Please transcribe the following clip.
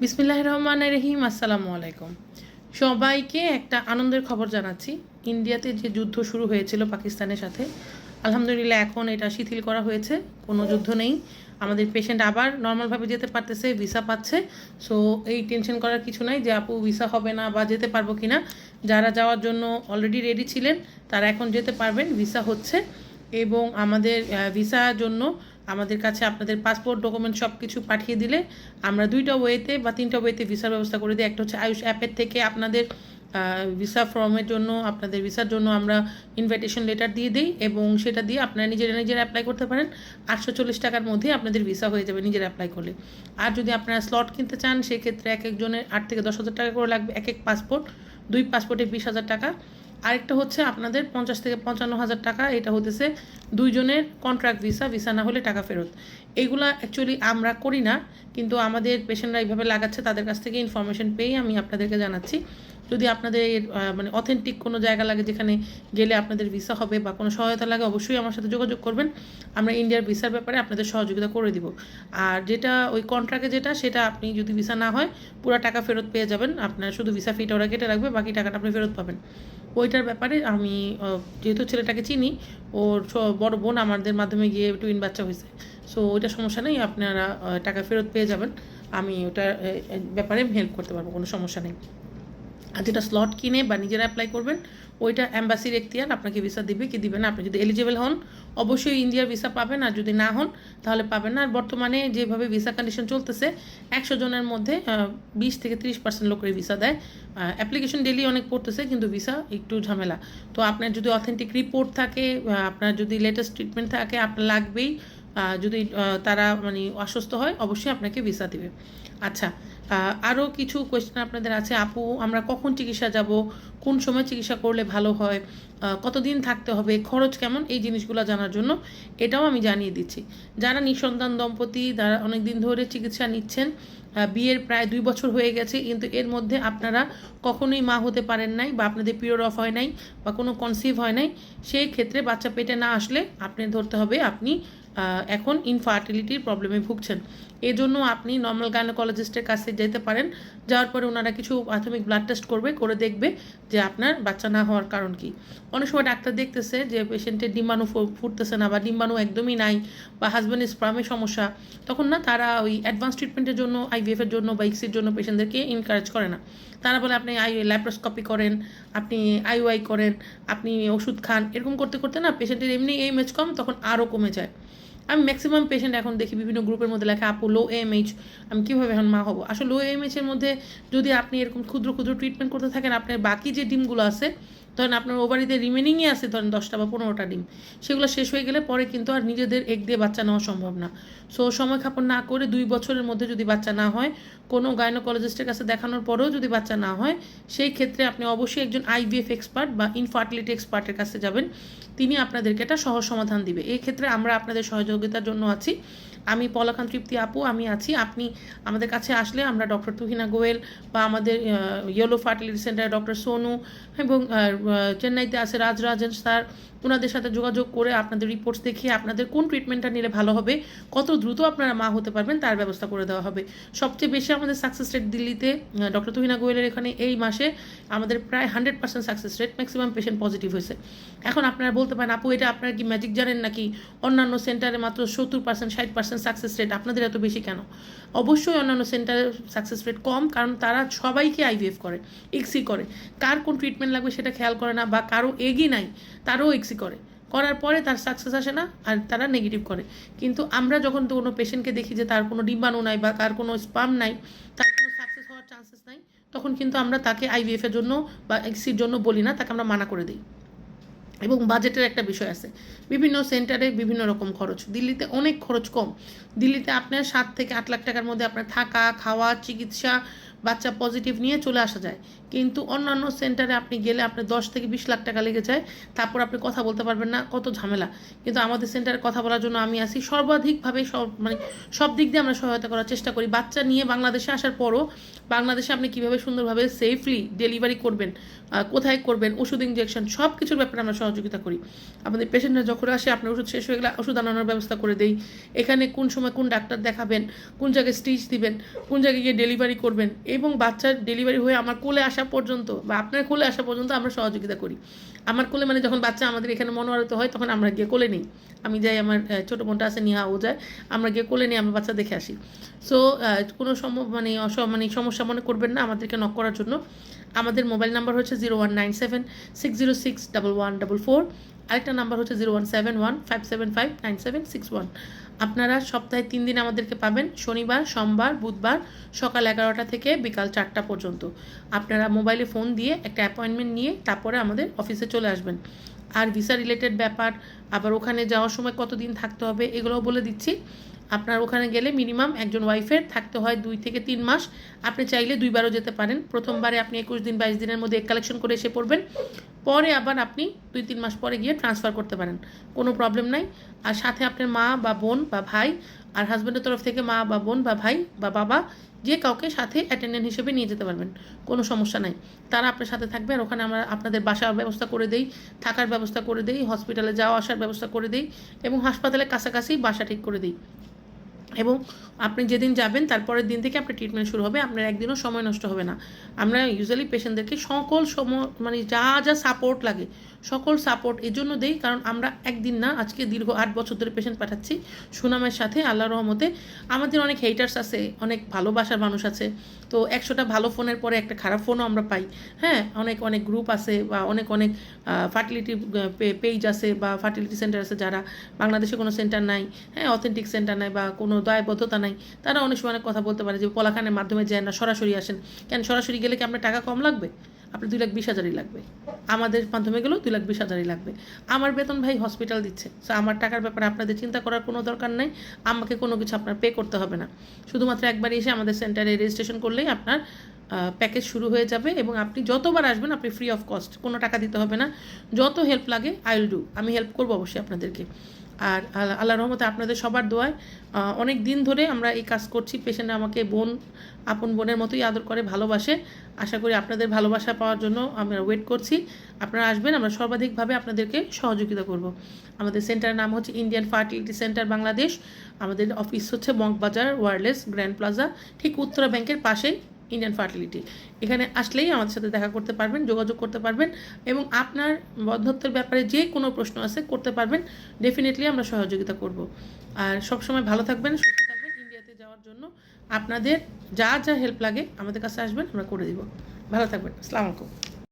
বিসমিল্লাহির রহমানির রহিম। আসসালামু আলাইকুম। সবাইকে একটা আনন্দের খবর জানাচ্ছি। ইন্ডিয়াতে যে যুদ্ধ শুরু হয়েছিল পাকিস্তানের সাথে, আলহামদুলিল্লাহ এখন এটা শিথিল করা হয়েছে, কোনো যুদ্ধ নেই। আমাদের পেশেন্ট আবার নর্মালভাবে যেতে পারতেছে, ভিসা পাচ্ছে। সো এই টেনশন করার কিছু নাই যে আপু ভিসা হবে না বা যেতে পারবো কি না। যারা যাওয়ার জন্য অলরেডি রেডি ছিলেন তারা এখন যেতে পারবেন, ভিসা হচ্ছে। এবং আমাদের ভিসার জন্য আমাদের কাছে আপনাদের পাসপোর্ট ডকুমেন্ট সব কিছু পাঠিয়ে দিলে আমরা 2টা ওয়েতে বা 3টা ওয়েতে ভিসার ব্যবস্থা করে দিই। একটা হচ্ছে আয়ুষ অ্যাপের থেকে আপনাদের ভিসা ফর্মের জন্য, আপনাদের ভিসার জন্য আমরা ইনভাইটেশন লেটার দিয়ে দিই এবং সেটা দিয়ে আপনারা নিজেরা অ্যাপ্লাই করতে পারেন। 840 টাকার মধ্যে আপনাদের ভিসা হয়ে যাবে নিজেরা অ্যাপ্লাই করলে। আর যদি আপনারা স্লট কিনতে চান সেক্ষেত্রে এক একজনের 8 থেকে 10,000 টাকা করে লাগবে এক পাসপোর্ট। 2 পাসপোর্টে 20,000 টাকা। আরেকটা হচ্ছে আপনাদের 50 থেকে 55,000 টাকা, এটা হতেছে 2 জনের কন্ট্রাক্ট ভিসা, ভিসা না হলে টাকা ফেরত। এইগুলা অ্যাকচুয়ালি আমরা করি না, কিন্তু আমাদের পেশেন্টরা এইভাবে লাগাচ্ছে, তাদের কাছ থেকে ইনফরমেশন পেয়ে আমি আপনাদেরকে জানাচ্ছি। যদি আপনাদের মানে অথেন্টিক কোনো জায়গা লাগে যেখানে গেলে আপনাদের ভিসা হবে বা কোনো সহায়তা লাগে, অবশ্যই আমার সাথে যোগাযোগ করবেন। আমরা ইন্ডিয়ার ভিসার ব্যাপারে আপনাদের সহযোগিতা করে দিব। আর যেটা ওই কন্ট্রাক্টে যেটা, সেটা আপনি যদি ভিসা না হয় পুরো টাকা ফেরত পেয়ে যাবেন। আপনার শুধু ভিসা ফিটা ওরা কেটে রাখবে, বাকি টাকাটা আপনি ফেরত পাবেন। ওইটার ব্যাপারে আমি যেহেতু ছেলেটাকে চিনি, ওর বড় বোন আমাদের মাধ্যমে গিয়ে টুইন বাচ্চা হয়েছে। সো ওইটা সমস্যা নেই, আপনারা টাকা ফেরত পেয়ে যাবেন। আমি ওটার ব্যাপারে হেল্প করতে পারবো, কোনো সমস্যা নেই। আর যেটা স্লট কিনে বা নিজেরা অ্যাপ্লাই করবেন ওইটা অ্যাম্বাসির এখতিয়ার, আপনাকে ভিসা দিবে কি দিবে না। আপনি যদি এলিজিবল হন অবশ্যই ইন্ডিয়ার ভিসা পাবেন, আর যদি না হন তাহলে পাবেন না। আর বর্তমানে যেভাবে ভিসা কন্ডিশন চলতেছে 100 জনের মধ্যে 20 থেকে 30% লোকের ভিসা দেয়। অ্যাপ্লিকেশন ডেলি অনেক পড়তেছে, কিন্তু ভিসা একটু ঝামেলা। তো আপনার যদি অথেন্টিক রিপোর্ট থাকে, আপনার যদি লেটেস্ট ট্রিটমেন্ট থাকে, আপনার লাগবেই। যদি তারা মানে অসুস্থ হয় অবশ্যই আপনাকে ভিসা দিবে। আচ্ছা, আরও কিছু কোয়েশ্চেন আপনাদের আছে। আপু আমরা কখন চিকিৎসা যাব, কোন সময় চিকিৎসা করলে ভালো হয়, কতদিন থাকতে হবে, খরচ কেমন, এই জিনিসগুলো জানার জন্য এটাও আমি জানিয়ে দিচ্ছি। যারা নিঃসন্তান দম্পতি, যারা অনেক দিন ধরে চিকিৎসা নিচ্ছেন, বিয়ের প্রায় 2 বছর হয়ে গেছে কিন্তু এর মধ্যে আপনারা কখনোই মা হতে পারেন নাই বা আপনাদের পিরিয়ড অফ হয় নাই বা কোনো কনসিভ হয় নাই, সেই ক্ষেত্রে বাচ্চা পেটে না আসলে আপনি ধরতে হবে আপনি এখন ইনফার্টিলিটির প্রবলেমে ভুগছেন। এজন্য আপনি নর্মাল গাইনোকোলজিস্টের কাছে যেতে পারেন। যাওয়ার পরে ওনারা কিছু প্রাথমিক ব্লাড টেস্ট করবে, করে দেখবে যে আপনার বাচ্চা না হওয়ার কারণ কি। অনেক সময় ডাক্তার দেখতেছে যে পেশেন্টের ডিম্বাণু ফুটতেছে না বা ডিম্বাণু একদমই নাই বা হাজব্যান্ডের স্পার্মে সমস্যা, তখন না তারা ওই অ্যাডভান্স ট্রিটমেন্টের জন্য আইভিএফের জন্য বা ইক্সির জন্য পেশেন্টদেরকে এনকারেজ করে না। তারা বলে আপনি ল্যাপ্রোস্কোপি করেন, আপনি আইওআই করেন, আপনি ওষুধ খান। এরকম করতে করতে না পেশেন্টের এমনি এমএইচ কম, তখন আরও কমে যায়। আমি ম্যাক্সিমাম পেশেন্ট এখন দেখি বিভিন্ন গ্রুপের মধ্যে লেখা আপু লো এমএইচ, আমি কীভাবে এখন মা হবো। আসলে লো এমএইচের মধ্যে যদি আপনি এরকম ক্ষুদ্র ক্ষুদ্র ট্রিটমেন্ট করতে থাকেন, আপনার বাকি যে ডিমগুলো আছে, ধরেন আপনার ওভারিতে রিমেনিংই আছে ধরেন 10টা বা 15টা ডিম, সেগুলো শেষ হয়ে গেলে পরে কিন্তু আর নিজেদের এগ দিয়ে বাচ্চা নেওয়া সম্ভব না। সো সময় খাপন না করে 2 বছরের মধ্যে যদি বাচ্চা না হয়, কোনো গাইনোকোলজিস্টের কাছে দেখানোর পরেও যদি বাচ্চা না হয়, সেই ক্ষেত্রে আপনি অবশ্যই একজন আইভিএফ এক্সপার্ট বা ইনফার্টিলিটি এক্সপার্টের কাছে যাবেন। তিনি আপনাদেরকে একটা সহজ সমাধান দিবে। এই ক্ষেত্রে আমরা আপনাদের সহযোগিতার জন্য আছি। আমি পলাখান তৃপ্তি আপু, আমি আছি। আপনি আমাদের কাছে আসলে আমরা ডক্টর তুহিনা গোয়েল বা আমাদের yellow fertility centre doctor Sonu এবং চেন্নাইতে আছে রাজরাজেন স্যার, ওনাদের সাথে যোগাযোগ করে আপনাদের রিপোর্টস দেখিয়ে আপনাদের কোন ট্রিটমেন্টটা নিলে ভালো হবে, কত দ্রুত আপনারা মা হতে পারবেন তার ব্যবস্থা করে দেওয়া হবে। সবচেয়ে বেশি আমাদের সাকসেস রেট দিল্লিতে, ডক্টর তুহিনা গোয়েলের এখানে এই মাসে আমাদের প্রায় 100% success rate, maximum patient positive হয়েছে। এখন আপনারা বলতে পারেন আপু এটা আপনারা কি ম্যাজিক জানেন নাকি, অন্যান্য সেন্টারে মাত্র 70% 60% সাকসেস রেট, আপনাদের এত বেশি কেন? অবশ্যই অন্যান্য সেন্টারে সাকসেস রেট কম, কারণ তারা সবাইকে আইভিএফ করে, ইক্সি করে। কার কোন ট্রিটমেন্ট লাগবে সেটা খেয়াল করে না, বা কারো এগই নাই তারও ইক্সি করে, করার পরে তার সাকসেস আসে না আর তারা নেগেটিভ করে। কিন্তু আমরা যখন তো কোনো পেশেন্টকে দেখি যে তার কোনো ডিম্বাণু নাই বা তার কোনো স্পার্ম নাই, তার কোনো সাকসেস হওয়ার চান্সেস নাই, তখন কিন্তু আমরা তাকে আইভিএফের জন্য বা এক্সির জন্য বলি না, তাকে আমরা মানা করে দিই। এবং বাজেটের একটা বিষয় আছে, বিভিন্ন সেন্টারে বিভিন্ন রকম খরচ। দিল্লিতে অনেক খরচ কম। দিল্লিতে আপনার 7 থেকে 8 লাখ টাকার মধ্যে আপনার থাকা, খাওয়া, চিকিৎসা বাচ্চা পজিটিভ নিয়ে চলে আসা যায়। কিন্তু অন্যান্য সেন্টারে আপনি গেলে আপনার 10 থেকে 20 লাখ টাকা লেগে যায়, তারপর আপনি কথা বলতে পারবেন না, কত ঝামেলা। কিন্তু আমাদের সেন্টারে কথা বলার জন্য আমি আছি, সর্বাধিকভাবে সব দিক দিয়ে আমরা সহায়তা করার চেষ্টা করি। বাচ্চা নিয়ে বাংলাদেশে আসার পরও বাংলাদেশে আপনি কীভাবে সুন্দরভাবে সেফলি ডেলিভারি করবেন, কোথায় করবেন, ওষুধ ইনজেকশন সব কিছুর ব্যাপারে আমরা সহযোগিতা করি। আমাদের পেশেন্টরা যখন আসে আপনার ওষুধ শেষ হয়ে গেলে ওষুধ আনানোর ব্যবস্থা করে দেই। এখানে কোন সময় কোন ডাক্তার দেখাবেন, কোন জায়গায় স্টিচ দিবেন, কোন জায়গায় গিয়ে ডেলিভারি করবেন, এবং বাচ্চার ডেলিভারি হয়ে আমার কোলে আসা পর্যন্ত বা আপনার কোলে আসা পর্যন্ত আমরা সহযোগিতা করি। আমার কোলে মানে যখন বাচ্চা আমাদের এখানে মনোয়ারিত হয় তখন আমরা গিয়ে কোলে নিই। আমি যাই, আমার ছোটো বোনটা আছে নিহা, ও যায়, আমরা গিয়ে কোলে নিয়ে আমরা বাচ্চা দেখে আসি। সো কোনো সমস্যা মনে করবেন না আমাদেরকে নক করার জন্য। আমাদের মোবাইল নাম্বার হচ্ছে 019760611144। আরেকটা নাম্বার হচ্ছে 0171575971। আপনারা সপ্তাহে 3 দিন আমাদেরকে পাবেন, শনিবার, সোমবার, বুধবার সকাল 11টা থেকে বিকাল 4টা পর্যন্ত। আপনারা মোবাইলে ফোন দিয়ে একটা অ্যাপয়েন্টমেন্ট নিয়ে তারপরে আমাদের অফিসে চলে আসবেন। আর ভিসা রিলেটেড ব্যাপার, আবার ওখানে যাওয়ার সময় কতদিন থাকতে হবে এগুলোও বলে দিচ্ছি। আপনার ওখানে গেলে মিনিমাম একজন ওয়াইফের থাকতে হয় 2 থেকে 3 মাস। আপনি চাইলে 2বারও যেতে পারেন। প্রথমবারে আপনি 21 দিন 22 দিনের মধ্যে কালেকশন করে এসে পড়বেন, পরে আবার আপনি 2-3 মাস পরে গিয়ে ট্রান্সফার করতে পারেন, কোনো প্রবলেম নাই। আর সাথে আপনার মা বা বোন বা ভাই, আর হাজব্যান্ডের তরফ থেকে মা বা বোন বা ভাই বা বাবা যে কাউকে সাথে অ্যাটেন্ডেন্ট হিসেবে নিয়ে যেতে পারবেন, কোনো সমস্যা নাই। তারা আপনার সাথে থাকবে, আর ওখানে আমরা আপনাদের বাসার ব্যবস্থা করে দেই, থাকার ব্যবস্থা করে দেই, হসপিটালে যাওয়া আসার ব্যবস্থা করে দেই, এবং হাসপাতালের কাছাকাছি বাসা ঠিক করে দিই। এবং আপনি যেদিন যাবেন তারপরের দিন থেকে আপনার ট্রিটমেন্ট শুরু হবে, আপনার একদিনও সময় নষ্ট হবে না। আমরা ইউজুয়ালি পেশেন্টদেরকে সকল যা সাপোর্ট লাগে সকল সাপোর্ট এজন্য দেই, কারণ আমরা একদিন না, আজকে দীর্ঘ 8 বছর ধরে পেশেন্ট পাঠাচ্ছি সুনামের সাথে, আল্লাহর রহমতে। আমাদের অনেক হেটার্স আছে, অনেক ভালোবাসার মানুষ আছে, তো 100টা ভালো ফোনের পরে একটা খারাপ ফোনও আমরা পাই। হ্যাঁ, অনেক গ্রুপ আছে বা অনেক ফার্টিলিটি পেজ আছে বা ফার্টিলিটি সেন্টার আছে, যারা বাংলাদেশে কোনো সেন্টার নাই, হ্যাঁ, অথেন্টিক সেন্টার নাই বা কোনো দায়বদ্ধতা নাই, তারা অনেক সময় কথা বলতে পারে যে পলাখানের মাধ্যমে যায় না, সরাসরি আসেন। কেন সরাসরি গেলে কি আপনার টাকা কম লাগবে? আপনার 2,20,000-ই লাগবে। আমাদের মাধ্যমে গেলেও 2,20,000-ই লাগবে। আমার বেতন ভাই হসপিটাল দিচ্ছে, সো আমার টাকার ব্যাপারে আপনাদের চিন্তা করার কোনো দরকার নাই। আমাকে কোনো কিছু আপনার পে করতে হবে না। শুধুমাত্র একবার এসে আমাদের সেন্টারে রেজিস্ট্রেশন করলেই আপনার প্যাকেজ শুরু হয়ে যাবে, এবং আপনি যতবার আসবেন আপনি ফ্রি অফ কস্ট, কোনো টাকা দিতে হবে না। যত হেল্প লাগে আই উইল ডু, আমি হেল্প করবো অবশ্যই আপনাদেরকে। আর আল্লাহর রহমতে আপনাদের সবার দোয়ায় অনেক দিন ধরে আমরা এই কাজ করছি। পেশেন্ট আমাকে আপন বোনের মতোই আদর করে, ভালোবাসে। আশা করি আপনাদের ভালোবাসা পাওয়ার জন্য আমরা ওয়েট করছি। আপনারা আসবেন, আমরা সর্বাধিকভাবে আপনাদেরকে সহযোগিতা করব। আমাদের সেন্টারের নাম হচ্ছে ইন্ডিয়ান ফার্টিলিটি সেন্টার বাংলাদেশ। আমাদের অফিস হচ্ছে বঙ্কবাজার ওয়ারলেস গ্র্যান্ড প্লাজা, ঠিক উত্তরা ব্যাংকের পাশেই ইন্ডিয়ান ফার্টিলিটি। এখানে আসলেই আমাদের সাথে দেখা করতে পারবেন, যোগাযোগ করতে পারবেন, এবং আপনার বন্ধ্যত্বের ব্যাপারে যে কোনো প্রশ্ন আছে করতে পারবেন। ডেফিনেটলি আমরা সহযোগিতা করব। আর সবসময় ভালো থাকবেন, সুস্থ থাকবেন। ইন্ডিয়াতে যাওয়ার জন্য আপনাদের যা হেল্প লাগে আমাদের কাছে আসবেন, আমরা করে দিব। ভালো থাকবেন। আসসালামু আলাইকুম।